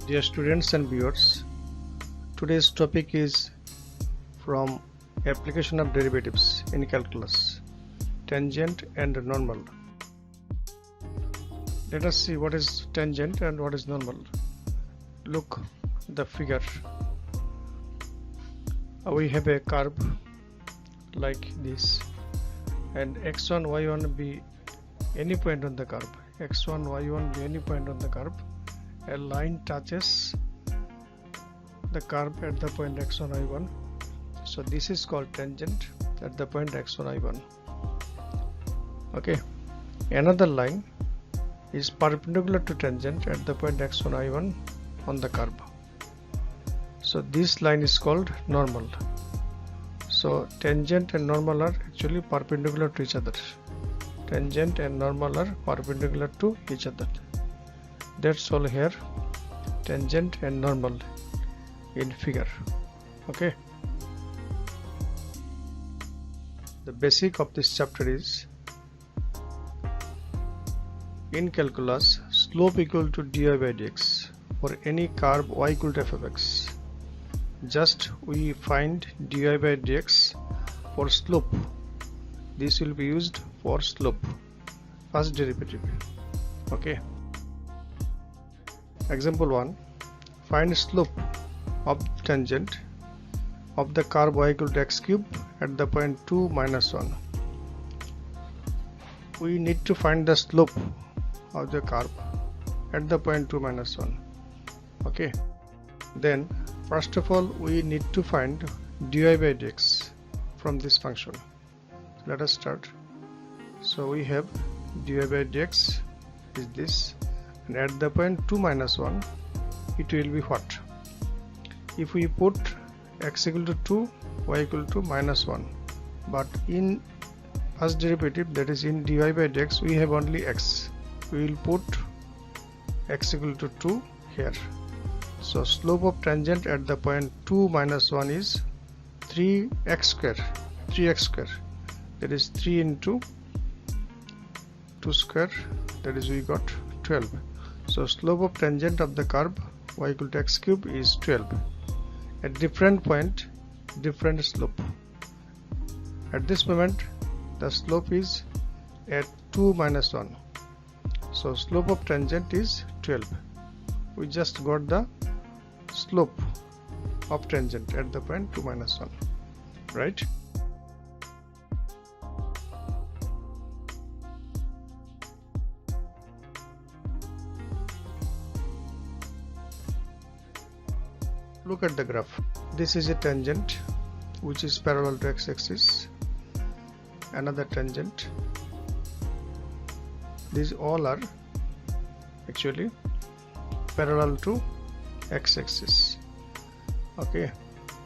Dear students and viewers, today's topic is from application of derivatives in calculus, tangent and normal. Let us see what is tangent and what is normal. Look the figure. We have a curve like this, and x1, y1 be any point on the curve. x1, y1 be any point on the curve. A line touches the curve at the point x1, y1. So this is called tangent at the point x1, y1. Okay. Another line is perpendicular to tangent at the point x1, y1 on the curve. So this line is called normal. So tangent and normal are actually perpendicular to each other. Tangent and normal are perpendicular to each other. That's all here, tangent and normal in figure. Okay. The basic of this chapter is, in calculus, slope equal to dy by dx for any curve y equal to f of x. Just we find dy by dx for slope. This will be used for slope, first derivative. Okay. Example 1. Find slope of tangent of the curve y equal to x cube at the point 2, minus 1. We need to find the slope of the curve at the point 2, minus 1. Okay. Then first of all we need to find dy by dx from this function. Let us start. So we have dy by dx is this, and at the point 2, minus 1 it will be what? If we put x equal to 2, y equal to minus 1, but in first derivative, that is in dy by dx, we have only x. We will put x equal to 2 here. So slope of tangent at the point 2, minus 1 is 3x square. 3x square, that is 3 into 2 square, that is we got 12. So slope of tangent of the curve y equal to x cube is 12. At different point, different slope. At this moment the slope is at 2, minus 1. So slope of tangent is 12. We just got the slope of tangent at the point 2, minus 1, right? Look at the graph. This is a tangent which is parallel to x-axis. Another tangent. These all are actually parallel to x-axis. Okay,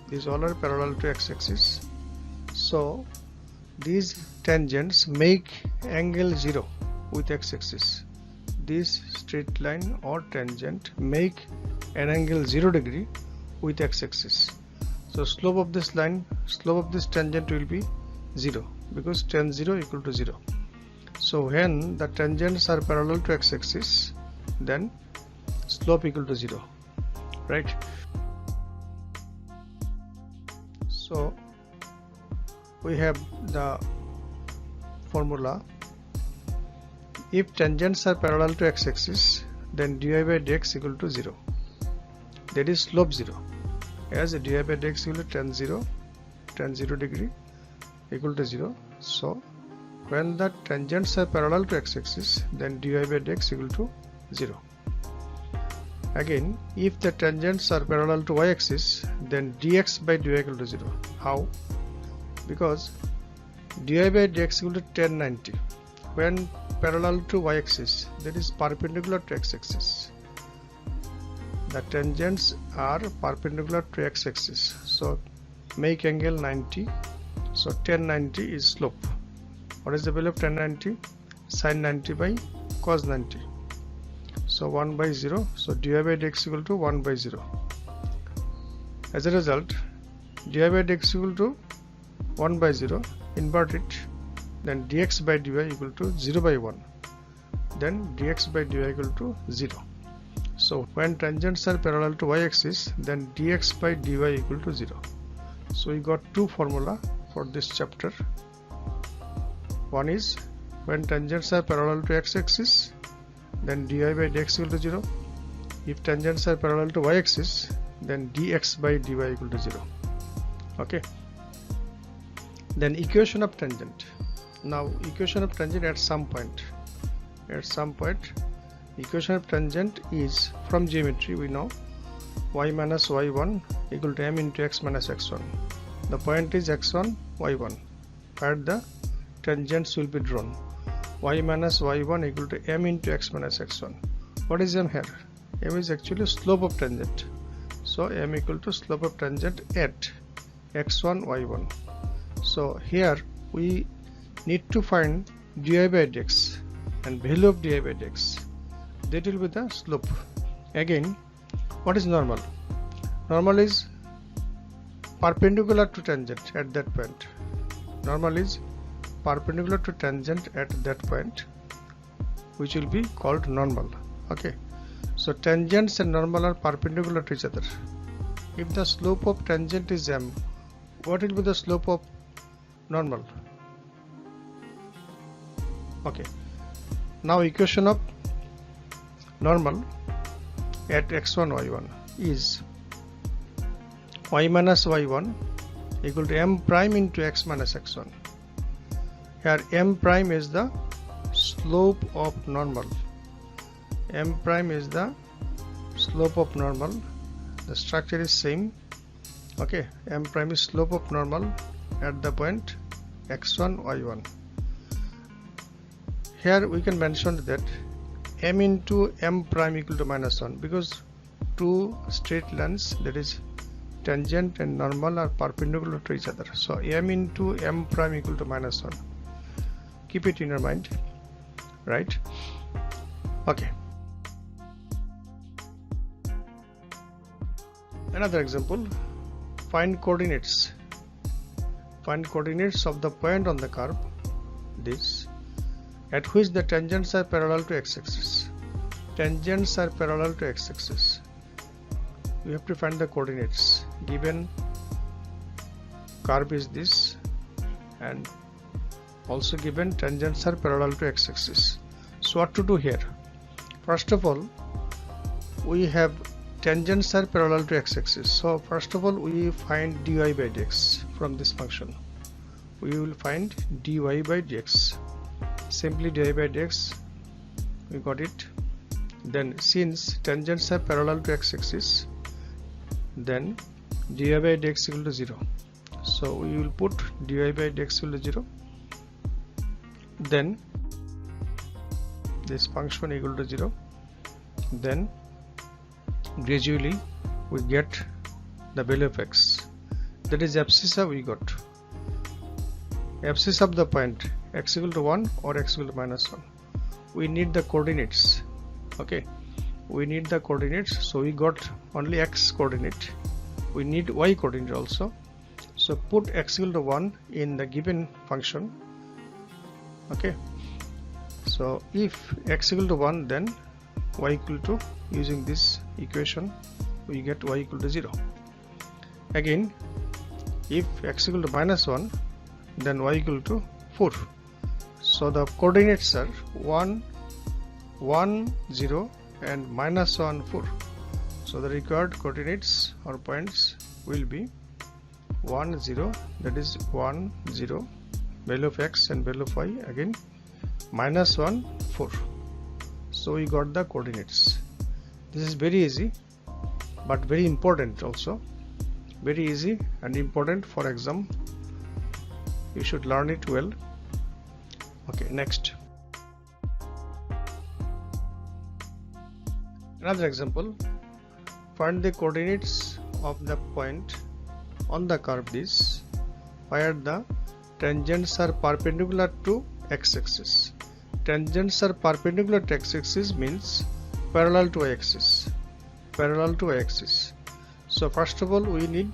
these all are parallel to x-axis. So these tangents make angle 0 with x-axis. This straight line or tangent make an angle 0 degree with x-axis. So slope of this line, slope of this tangent will be 0 because tan 0 equal to 0. So when the tangents are parallel to x-axis, then slope equal to 0, right? So we have the formula. If tangents are parallel to x-axis, then dy by dx equal to 0. That is slope 0, as dy by dx equal to tan 0 degree equal to 0. So when the tangents are parallel to x-axis, then dy by dx equal to 0. Again, if the tangents are parallel to y-axis, then dx by dy equal to 0. How? Because dy by dx equal to tan 90 when parallel to y-axis, that is perpendicular to x-axis. The tangents are perpendicular to x-axis, so make angle 90. So tan 90 is slope. What is the value of tan 90? Sin 90 by cos 90. So 1 by 0. So dy by dx equal to 1 by 0. As a result, dy by dx equal to 1 by 0. Invert it, then dx by dy equal to 0 by 1. Then dx by dy equal to 0. So when tangents are parallel to y-axis, then dx by dy equal to 0. So we got two formula for this chapter. One is when tangents are parallel to x-axis, then dy by dx equal to 0. If tangents are parallel to y-axis, then dx by dy equal to 0. Okay. Then equation of tangent. Now equation of tangent at some point. Equation of tangent is from geometry we know y minus y1 equal to m into x minus x1. The point is x1, y1, where the tangents will be drawn. Y minus y1 equal to m into x minus x1. What is m here? M is actually slope of tangent. So m equal to slope of tangent at x1, y1. So here we need to find dy by dx and value of dy by dx. That will be the slope. Again, what is normal? Normal is perpendicular to tangent at that point. Normal is perpendicular to tangent at that point, which will be called normal. Okay. So tangents and normal are perpendicular to each other. If the slope of tangent is m, what will be the slope of normal? Okay. Now equation of normal at x1, y1 is y minus y1 equal to m prime into x minus x1. Here m prime is the slope of normal. M prime is the slope of normal. The structure is same. Okay, m prime is slope of normal at the point x1, y1. Here we can mention that m into m prime equal to minus 1 because two straight lines, that is tangent and normal, are perpendicular to each other. So m into m prime equal to minus 1. Keep it in your mind, right? Okay. Another example, find coordinates. Find coordinates of the point on the curve, this, at which the tangents are parallel to x-axis. Tangents are parallel to x-axis. We have to find the coordinates. Given curve is this, and also given tangents are parallel to x-axis. So what to do here? First of all, we have tangents are parallel to x-axis. So first of all, we find dy by dx from this function. We will find dy by dx. Simply dy by dx, we got it. Then since tangents are parallel to x-axis, then dy by dx equal to 0. So we will put dy by dx equal to 0. Then this function equal to 0. Then gradually we get the value of x, that is abscissa we got. Abscissa of the point x equal to 1 or x equal to minus 1. We need the coordinates. Okay, we need the coordinates. So we got only x coordinate. We need y coordinate also. So put x equal to 1 in the given function. Okay, so if x equal to 1, then y equal to, using this equation, we get y equal to 0. Again, if x equal to minus 1, then y equal to 4. So the coordinates are 1, 1, 0 and minus 1, 4. So the required coordinates or points will be 1, 0, that is 1, 0, value of x and value of y, again minus 1, 4. So we got the coordinates. This is very easy but very important also. Very easy and important for exam. You should learn it well. Okay, next. Another example, find the coordinates of the point on the curve this, where the tangents are perpendicular to x-axis. Tangents are perpendicular to x-axis means parallel to y-axis. Parallel to y-axis. So first of all, we need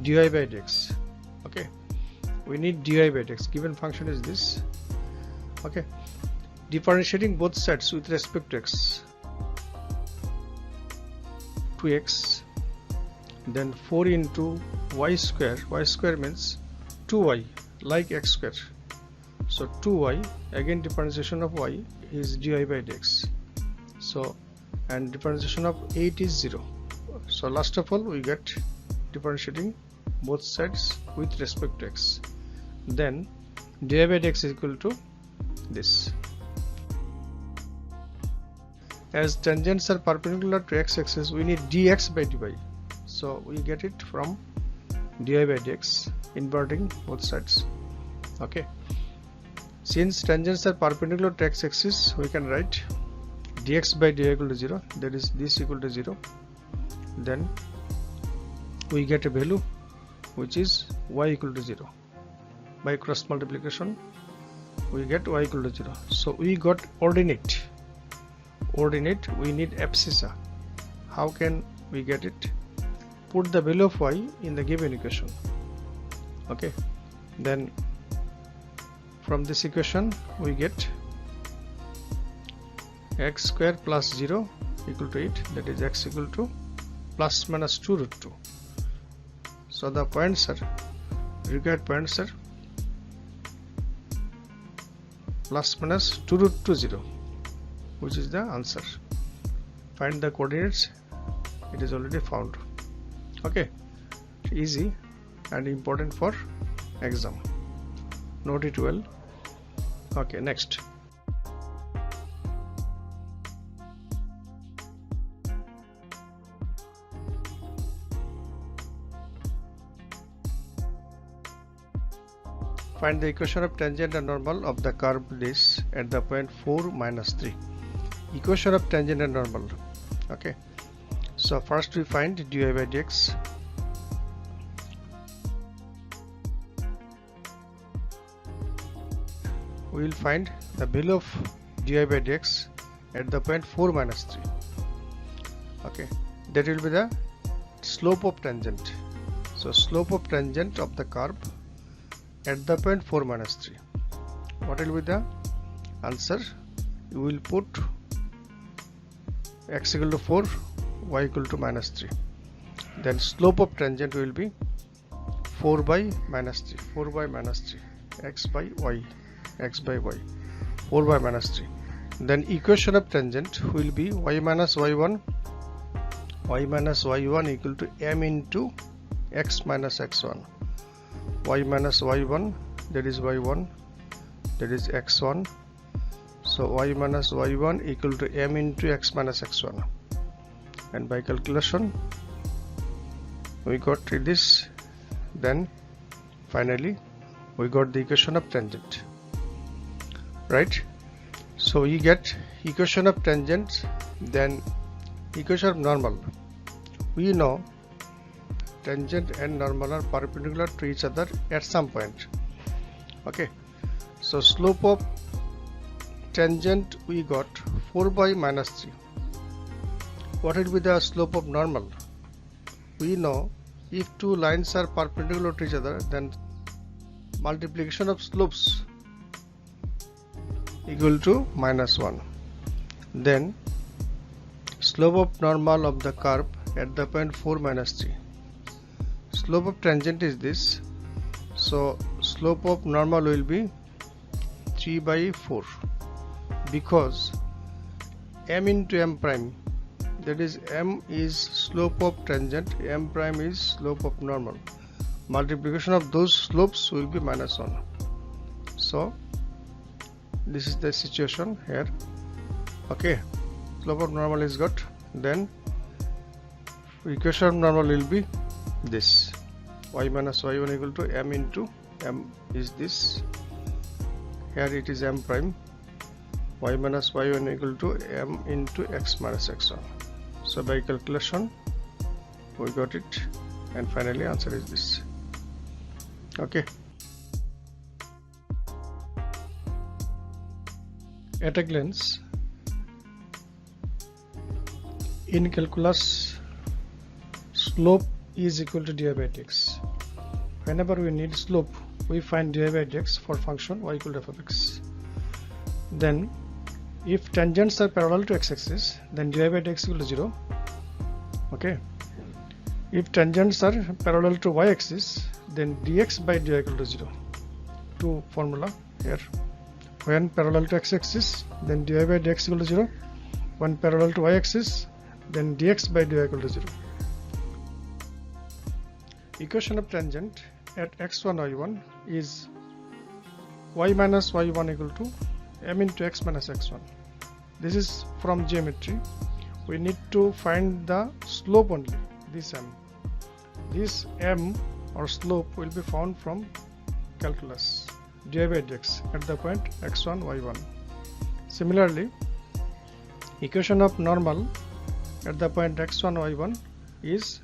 dy by dx. Okay, we need dy by dx. Given function is this. Okay, differentiating both sides with respect to x. 2x, then 4 into y square. Y square means 2y, like x square. So 2y, again differentiation of y is dy by dx. So, and differentiation of 8 is 0. So last of all we get differentiating both sides with respect to x. Then dy by dx is equal to this. As tangents are perpendicular to x-axis, we need dx by dy. So we get it from dy by dx, inverting both sides. Okay. Since tangents are perpendicular to x-axis, we can write dx by dy equal to 0. That is this equal to 0. Then we get a value which is y equal to 0. By cross multiplication, we get y equal to 0. So we got ordinate. Ordinate, we need abscissa. How can we get it? Put the value of y in the given equation. Okay. Then from this equation we get x square plus 0 equal to 8, that is x equal to plus minus 2 root 2. So the points are, required points are plus minus 2 root 2 0, which is the answer. Find the coordinates, it is already found. Okay, easy and important for exam. Note it well. Okay, next. Find the equation of tangent and normal of the curve this at the point 4 minus 3. Equation of tangent and normal. Okay. So first we find dy by dx. We will find the value of dy by dx at the point 4 minus 3. Okay. That will be the slope of tangent. So slope of tangent of the curve at the point 4 minus 3. What will be the answer? You will put x equal to 4, y equal to minus 3. Then slope of tangent will be 4 by minus 3, 4 by minus 3, x by y, x by y, 4 by minus 3. Then equation of tangent will be y minus y1 equal to m into x minus x1. Y minus y1, that is y1, that is x1. So y minus y1 equal to m into x minus x1. And by calculation we got this. Then finally we got the equation of tangent, right? So we get equation of tangent, then equation of normal. We know tangent and normal are perpendicular to each other at some point. Okay, so slope of tangent we got 4 by minus 3. What will be the slope of normal? We know if two lines are perpendicular to each other, then multiplication of slopes equal to minus 1. Then slope of normal of the curve at the point 4 minus 3. Slope of tangent is this. So slope of normal will be 3 by 4, because m into m prime, that is m is slope of tangent, m prime is slope of normal. Multiplication of those slopes will be minus 1. So this is the situation here. Okay, slope of normal is got. Then equation of normal will be this. Y minus y1 equal to m into m is this. Here it is m prime. Y minus y1 equal to m into x minus x1. So by calculation we got it, and finally answer is this. Okay. At a glance, in calculus, slope is equal to dy by dx. Whenever we need slope, we find dy by dx for function y equal to f of x. Then if tangents are parallel to x-axis, then dy by dx equal to 0. Okay, if tangents are parallel to y-axis, then dx by dy equal to 0. Two formula here. When parallel to x-axis, then dy by dx equal to 0. When parallel to y-axis, then dx by dy equal to 0. Equation of tangent at x1 y1 is y minus y1 equal to m into x minus x1. This is from geometry. We need to find the slope only, this m. This m or slope will be found from calculus, dy by dx at the point x1 y1. Similarly, equation of normal at the point x1 y1 is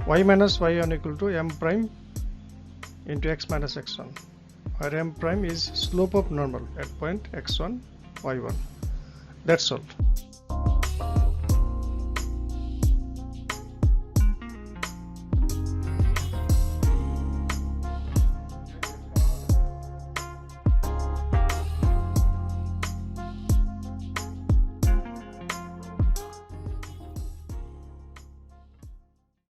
y minus y1 equal to m prime into x minus x1, where m prime is slope of normal at point x1 y1. That's all.